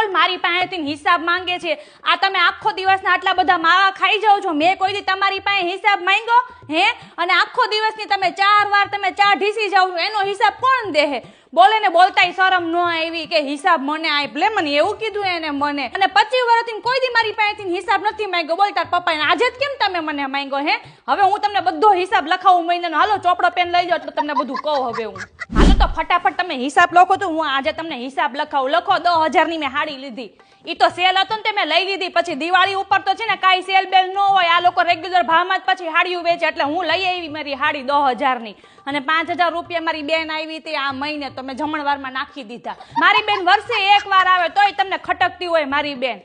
બોલ મારી પાસેથી હિસાબ માંગે છે? આ તમે આખો દિવસના આટલા બધા માવા ખાઈ જાઓ છો, મેં કોઈ દી તમારી પાસે હિસાબ માંગ્યો હે? અને આખો દિવસની તમે 4 વાર તમે ચા ઢીસી જાવ છો, એનો હિસાબ કોણ દે હે? બોલે ને બોલતાય શરમ ન આવી કે હિસાબ મને આપ લે, મને એવું કીધું એને મને. અને 25 વર્ષથી કોઈ દી મારી પાસેથી હિસાબ નથી માંગ્યો. બોલ તાર પપ્પાએ આજે જ કેમ તમે મને માંગ્યો હે? હવે હું તમને બધો હિસાબ લખાવું મહિનાનો. હાલો ચોપડો પેન લઈ જાઓ એટલે તમને બધું કહું. હવે હું હાલો તો ફટાફટ તમે હિસાબ લખો તો હું આજે તમને હિસાબ લખાવું. લખો 10,000 ની મેં હાડી લીધી. ઈ તો સેલ હતો ને તે મેં લઈ લીધી. પછી દિવાળી ઉપર તો છે ને કાંઈ સેલ બેલ ન હોય, આ લોકો રેગ્યુલર ભાવમાં જ પછી હાડીઓ વેચે, એટલે હું લઈ આવી મારી હાડી 10,000 ની. અને 5,000 રૂપિયા મારી બેન આવી હતી આ મહિને, તો મેં જમણવારમાં નાખી દીધા. મારી બેન વર્ષે એક વાર આવે તોય તમને ખટકતી હોય મારી બેન.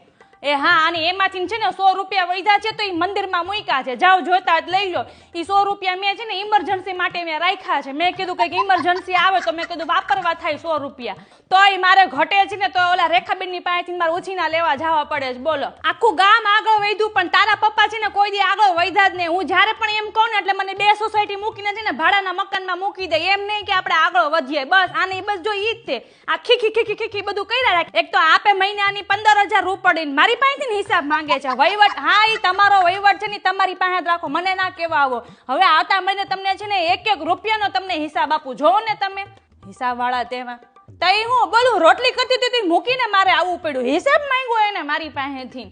એ હા, અને એમાંથી છે ને 100 રૂપિયા વધ્યા છે તો એ મંદિરમાં મૂક્યા છે, જાઓ જોતા જ લઈ લો. એ 100 રૂપિયા મેં છે ને ઇમરજન્સી માટે મેં રાખ્યા છે. મેં કીધું કંઈક ઇમરજન્સી આવે તો મેં કીધું વાપરવા થાય 100 રૂપિયા. તોય મારે ઘટે છે ને તો ઓલા રેખાબેનની પાસેથી મારે ઉછીના લેવા જવા પડે છે. બોલો, આખું ગામ આગળ વધ્યું પણ તારા પપ્પા છે ને કોઈ દી આગળ વધ્યા જ નહીં. હું જ્યારે પણ એમ કહું ને એટલે મને 2 સોસાયટી મૂકીને છે ને ભાડાના મકાનમાં મૂકી દે. એમ નહીં કે આપણે આગળ વધીએ, બસ આની બસ જો ઈ જ તે. આ ખીખી બધું કર્યા રાખે. એક તો આપે મહિનાની 15,000 રૂપિયા મારી પાસેથી હિસાબ માંગે છે. વહીવટ, હા ઈ તમારો વહીવટ છે ને તમારી પાસે જ રાખો, મને ના કહેવા આવો. હવે આવતા મહિને તમને છે ને 1-1 રૂપિયાનો તમને હિસાબ આપું. જોવો ને તમે હિસાબ વાળા તેમાં. તઈ હું બોલું રોટલી કરતી હતી મૂકીને મારે આવવું પડ્યું. હિસાબ માંગ્યો એને મારી પાસેથી.